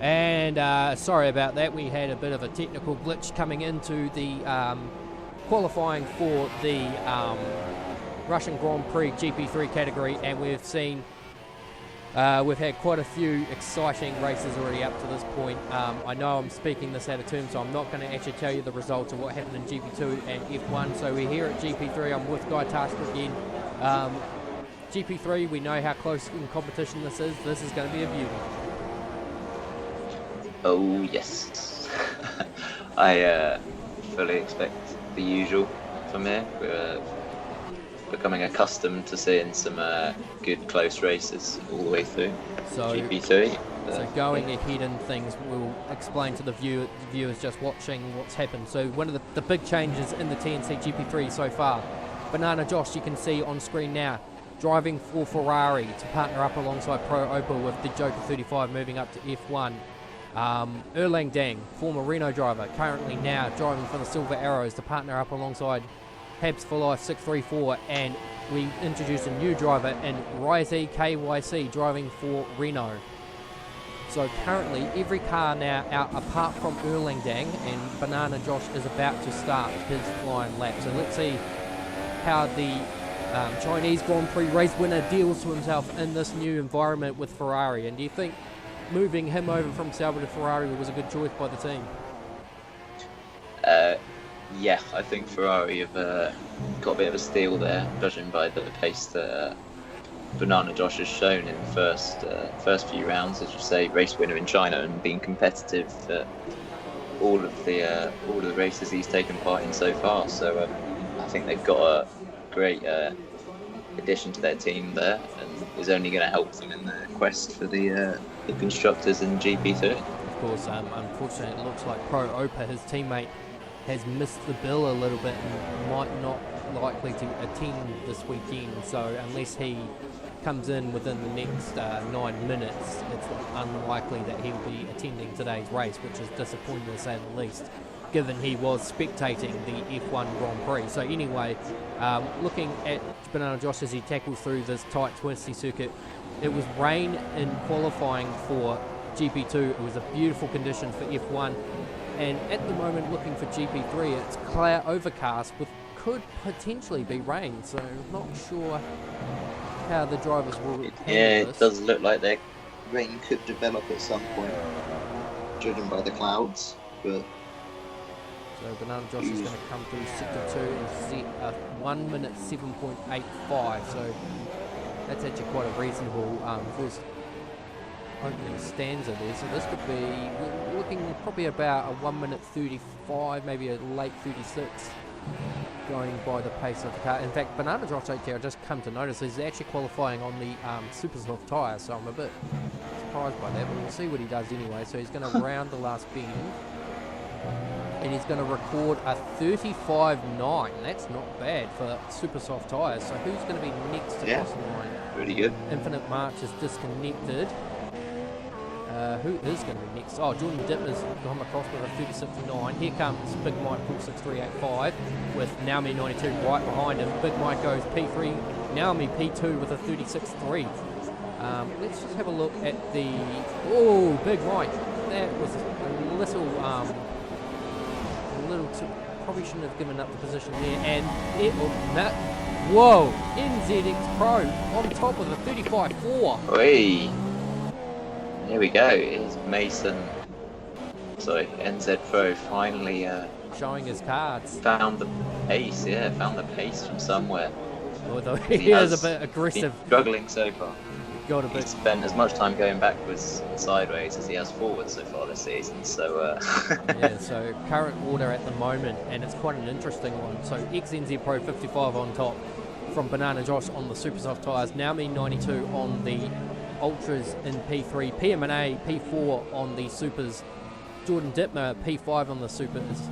And sorry about that, we had a bit of a technical glitch coming into the qualifying for the Russian Grand Prix GP3 category, and we've seen we've had quite a few exciting races already up to this point. I know I'm speaking this out of turn, so I'm not going to actually tell you the results of what happened in GP2 and F1. So we're here at GP3. I'm with Guy Tasker again. GP3, we know how close in competition this is. This is going to be a beauty. Oh yes. I fully expect the usual from here. We're becoming accustomed to seeing some good close races all the way through GP3. So going ahead in things, we'll explain to the viewers just watching what's happened. So one of the big changes in the TNC GP3 so far, Banana Josh, you can see on screen now, driving for Ferrari to partner up alongside Pro Opel with the Joker 35 moving up to F1. Erlang Dang, former Renault driver, currently now driving for the Silver Arrows to partner up alongside Habs for Life 634, and we introduced a new driver in Ryze KYC driving for Renault. So currently every car now out apart from Erlang Dang, and Banana Josh is about to start his flying lap. So let's see how the Chinese Grand Prix race winner deals to himself in this new environment with Ferrari. And do you think moving him over from Sauber to Ferrari was a good choice by the team? Yeah, I think Ferrari have got a bit of a steal there, judging by the pace that Banana Josh has shown in the first few rounds. As you say, race winner in China and being competitive at all of the races he's taken part in so far. So I think they've got a great addition to their team there, and is only going to help them in the quest for the constructors in GP3. Of course, unfortunately, it looks like Pro Opa, his teammate, has missed the bill a little bit and might not likely to attend this weekend. So unless he comes in within the next 9 minutes, it's unlikely that he'll be attending today's race, which is disappointing to say the least, given he was spectating the F1 Grand Prix. So anyway, looking at Banana Josh as he tackles through this tight twisty circuit, it was rain in qualifying for GP2. It was a beautiful condition for F1, and at the moment looking for GP3, it's clear overcast with could potentially be rain, so not sure how the drivers will handle this. It does look like their rain could develop at some point, judging by the clouds, but so Banana Josh is going to come through sector 2 and set a 1 minute 7.85, so that's actually quite a reasonable first opening stanza there. So this could be, we're looking probably about a 1 minute 35, maybe a late 36, going by the pace of the car. In fact, Banana Josh here, I just come to notice, he's actually qualifying on the super soft tyre, so I'm a bit surprised by that, but we'll see what he does anyway. So he's going to round the last bend, and he's going to record a 35.9. That's not bad for super soft tyres. So who's going to be next to cross the line? Pretty good. Infinite March is disconnected. Who is going to be next? Oh, Jordan Dittmer's gone across with a 36.9. Here comes Big Mike, 63.85, with Naomi 92 right behind him. Big Mike goes P3, Naomi P2 with a 36.3. Let's just have a look at the... Oh, Big Mike. That was a little too... Probably shouldn't have given up the position there. And it... Whoa! NZX Pro on top of a 35.4. Hey. Here we go. It's NZ Pro finally showing his cards. Found the pace, found the pace from somewhere. Although he is a bit aggressive. He's struggling so far. He's spent as much time going backwards and sideways as he has forwards so far this season. So yeah, so current order at the moment, and it's quite an interesting one. So XNZ Pro 55 on top from Banana Josh on the super soft tyres. Naomi 92 on the Ultras in P3, PMA P4 on the Supers, Jordan Dittmer P5 on the Supers,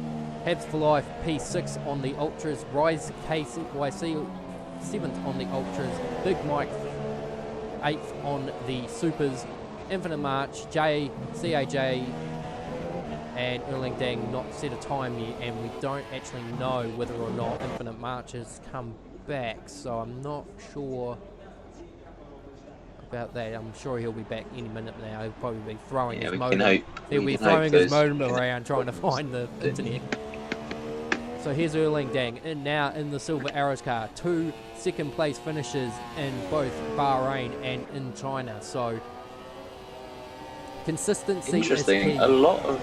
Habs for Life P6 on the Ultras, Ryze KYC 7th on the Ultras, Big Mike 8th on the Supers, Infinite March, CAJ and Erlang Dang not set a time yet, and we don't actually know whether or not Infinite March has come back, so I'm not sure. about that. I'm sure he'll be back any minute now. He'll probably be throwing his we modem. can hope. He'll be throwing his modem around trying to find the internet. So here's Erling Dang, and now in the Silver Arrows car. 2 second place finishes in both Bahrain and in China. So consistency Interesting. is key. A lot of.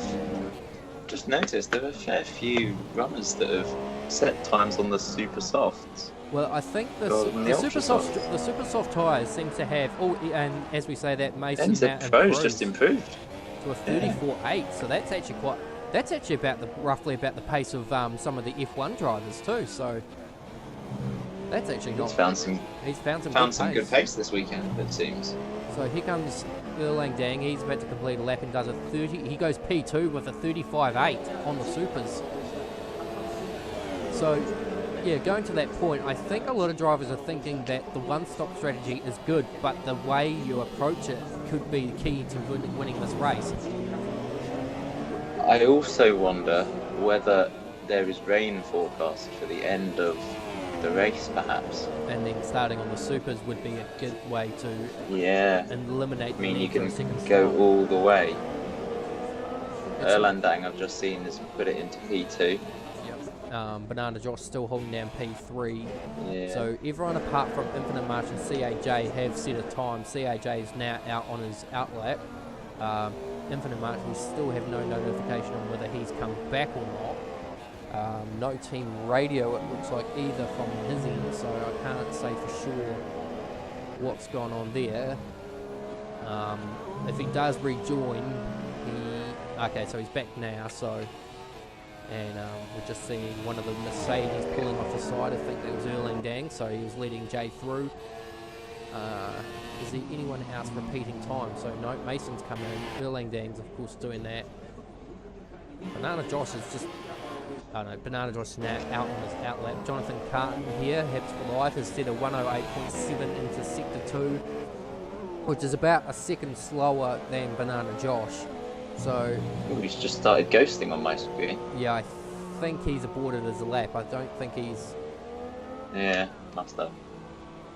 Just noticed there are a fair few runners that have set times on the super softs. Well, I think the super soft tyres seems to have. Oh, and as we say that, Mason and the Pro's just improved to a 34.8. So that's actually quite. That's actually roughly about the pace of some of the F1 drivers too. So that's actually not. He's found some good pace this weekend, it seems. So here comes Erlang Dang. He's about to complete a lap and does a 30. He goes P2 with a 35.8 on the supers. So yeah, going to that point, I think a lot of drivers are thinking that the one-stop strategy is good, but the way you approach it could be the key to winning this race. I also wonder whether there is rain forecast for the end of the race, perhaps. And then starting on the supers would be a good way to eliminate. I mean, you can go all the way. Erlang Dang, I've just seen, has put it into P2. Yep. Banana Josh still holding down P3. Yeah. So everyone apart from Infinite March and CAJ have set a time. CAJ is now out on his outlap. Infinite March, we still have no notification on whether he's come back or not. No team radio, it looks like, either from his end, so I can't say for sure what's gone on there. If he does rejoin, okay, so he's back now, so, and we're just seeing one of the Mercedes pulling off the side. I think that was Erling Dang, so he was leading Jay through. Is there anyone else repeating time? So no, Mason's come in. Erlang Dang's of course doing that. Banana Josh is just, Banana Josh is now out on his outlap. Jonathan Carton here, Haps for Life, has set a 108.7 into Sector 2, which is about a second slower than Banana Josh. So he's just started ghosting on my screen. Yeah, I think he's aborted his lap. I don't think he's... Yeah, must have.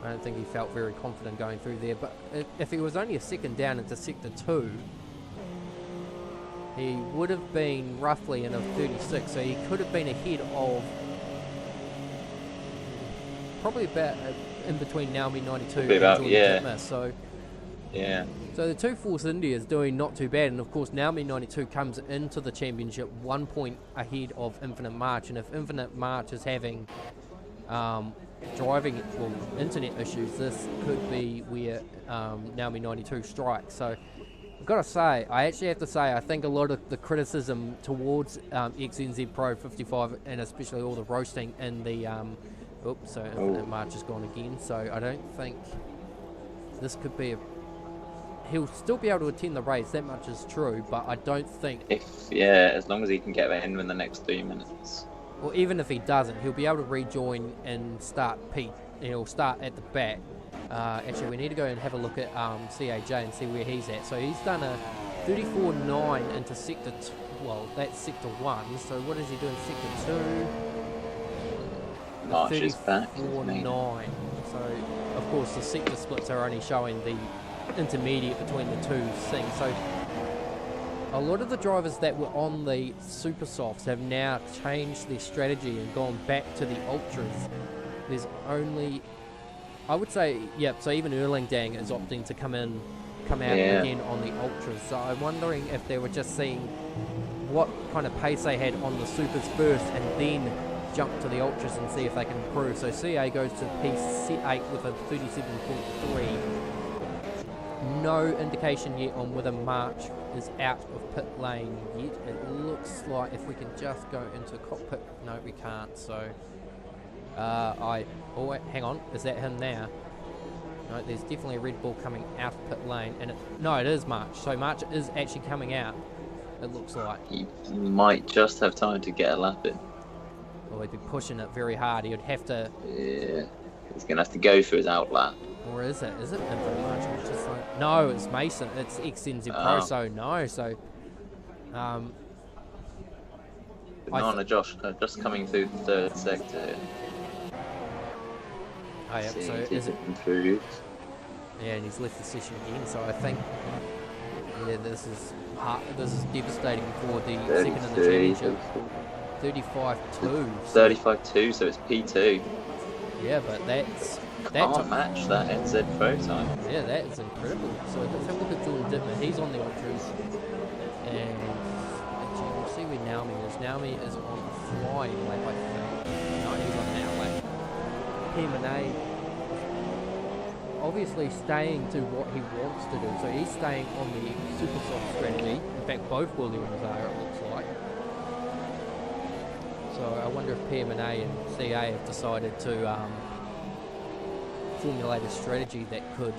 I don't think he felt very confident going through there, but if he was only a second down into Sector 2, he would have been roughly in a 36, so he could have been ahead of probably about in between Naomi 92 and Jordan Titmus. So yeah. So the 2 Force India is doing not too bad, and of course Naomi 92 comes into the championship 1 point ahead of Infinite March, and if Infinite March is having internet issues, this could be where Naomi 92 strikes. So I've got to say, I think a lot of the criticism towards XNZ Pro 55, and especially all the roasting in the Infinite March is gone again, so I don't think this could be he'll still be able to attend the race, that much is true, but I don't think as long as he can get in the next 3 minutes. Well, even if he doesn't, he'll be able to rejoin and start he'll start at the back. Actually, we need to go and have a look at CAJ and see where he's at. So he's done a 34.9 into Sector 2. Well, that's Sector 1. So what is he doing Sector 2? March is back. 34.9. So, of course, the sector splits are only showing the intermediate between the two things. So a lot of the drivers that were on the super softs have now changed their strategy and gone back to the ultras. There's only, I would say, so even Erling Dang is opting to come out again on the ultras. So I'm wondering if they were just seeing what kind of pace they had on the supers first and then jump to the ultras and see if they can improve. So CA goes to P8 with a 37.3. No indication yet on whether March is out of pit lane yet. It looks like if we can just go into cockpit, no we can't, so hang on, is that him now? No, there's definitely a Red Bull coming out of pit lane, and it is March, so March is actually coming out, it looks like. He might just have time to get a lap in. Well, he'd be pushing it very hard, he would have to... Yeah, he's going to have to go for his out lap. Or is it? Is it Infinite March? It's just like, no, it's Mason. It's XNZ Pro, so no. So, Banana Josh just coming through the third sector here. Oh, yep. So is it improved? Yeah, and he's left the session again. So I think, yeah, this is devastating for the second in the championship. 35-2. 35-2, so it's P2. Yeah, but that's Can't match that NZ Pro time. Yeah, that is incredible. So let's have a look at Jordan Dittmer. He's on the ultras, and actually we'll see where Naomi is. Naomi is on the flying lap, I think. No, he's on an out lap. P. obviously staying to what he wants to do. So he's staying on the super soft strategy. In fact, both Williams are, it looks like. So I wonder if PMNA and CA have decided to formulate a strategy that could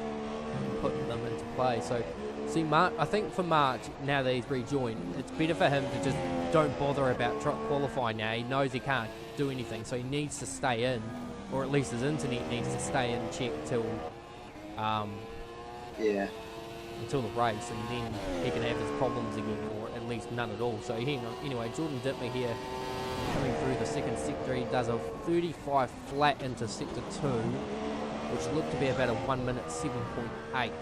put them into play. So see, I think for March, now that he's rejoined, it's better for him to just don't bother about qualifying now. He knows he can't do anything, so he needs to stay in, or at least his internet needs to stay in check till until the race, and then he can have his problems again, or at least none at all. So anyway, Jordan Dittmer here coming through the second sector. He does a 35 flat into sector 2, which looked to be about a 1 minute 7.8.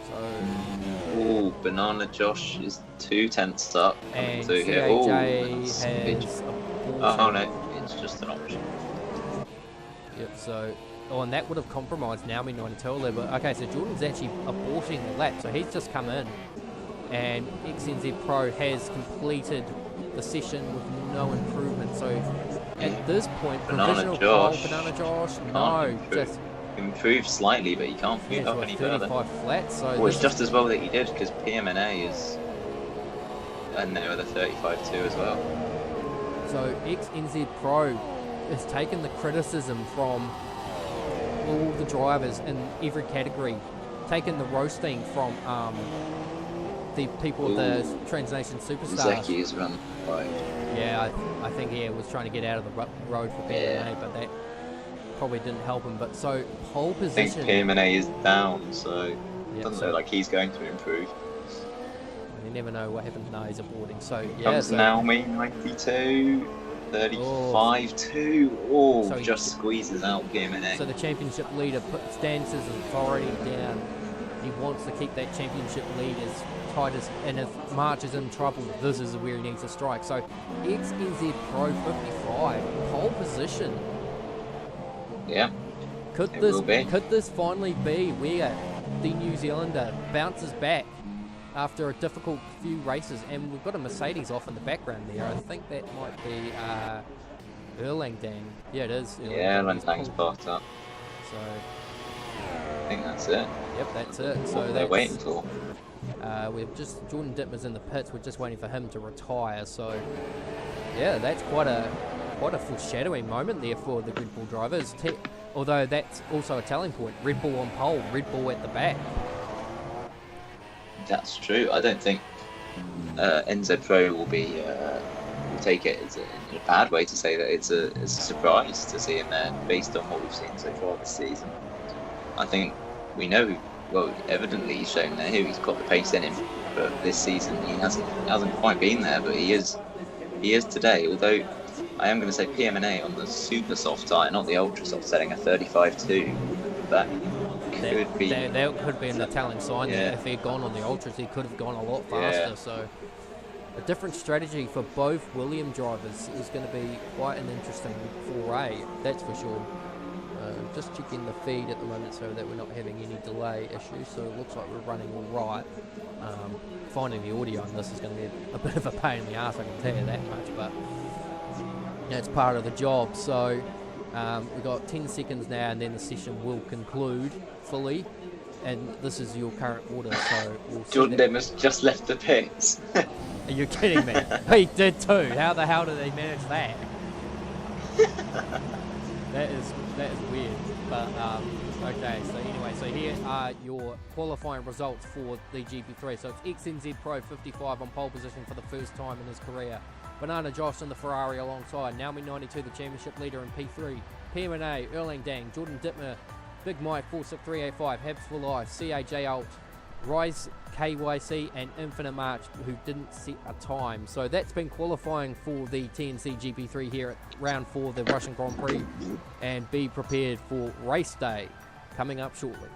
So, Banana Josh is 2 tenths up. And through here. CAJ has Oh no, it's just an option. Yep, so, and that would have compromised Naomi 92 there, but okay, so Jordan's actually aborting the lap, so he's just come in, and XNZ Pro has completed the session with no improvement. So at this point, provisional pole, Banana Josh, no, just improved slightly, but he can't move up any further. Flat, so well, it's just as well that he did, because PMNA is, and they were the 35-2 as well. So XNZ Pro has taken the criticism from all the drivers in every category, taken the roasting from the people of the Transnation Superstars. Zeki's run wide. Yeah, I think he was trying to get out of the road for PMNA, but that probably didn't help him. But so pole position. I think PMNA is down, so it doesn't look like he's going to improve. You never know what happens now. He's aborting. So yeah, comes Naomi 92, 35-2. Oh, so just squeezes out PMNA. So the championship leader stands his authority down. He wants to keep that championship lead as tight as, and if March is in trouble, this is where he needs to strike. So XNZ Pro 55 pole position. Yeah. Could this finally be where the New Zealander bounces back after a difficult few races? And we've got a Mercedes off in the background there. I think that might be Erlangdang. Yeah, it is. Yeah, Erlangdang's parked up. So I think that's it. Yep, that's it. So they're waiting for. We've just Jordan Dittmer's in the pits. We're just waiting for him to retire. So yeah, that's quite a foreshadowing moment there for the Red Bull drivers. Although that's also a telling point. Red Bull on pole, Red Bull at the back. That's true. I don't think NZ Pro will take it as in a bad way to say that it's a surprise to see him there based on what we've seen so far this season. I think we know, well, evidently he's shown there he's got the pace in him, but this season he hasn't quite been there, but he is today. Although I am going to say PMNA on the super soft tire, not the ultra soft, setting a 35-2. That could be an telling sign that if he had gone on the ultras, he could have gone a lot faster. So a different strategy for both William drivers is going to be quite an interesting foray, that's for sure. Just checking the feed at the moment so that we're not having any delay issues. So it looks like we're running all right. Finding the audio on this is going to be a bit of a pain in the ass, I can tell you that much, but it's part of the job. So we've got 10 seconds now, and then the session will conclude fully. And this is your current order. So we'll Jordan Dittmer's just left the pits. Are you kidding me? He did too. How the hell did he manage that? That is weird. But okay, so anyway, so here are your qualifying results for the GP3. So it's XNZ Pro 55 on pole position for the first time in his career. Banana Josh in the Ferrari alongside Naomi 92, the championship leader in P3. PMNA, Erlangdang, Jordan Dittmer, Big Mike 46385, Habs for Life, CAJ Alt, Rise KYC, and Infinite March, who didn't set a time. So that's been qualifying for the TNC GP3 here at round 4 of the Russian Grand Prix, and be prepared for race day. coming up shortly.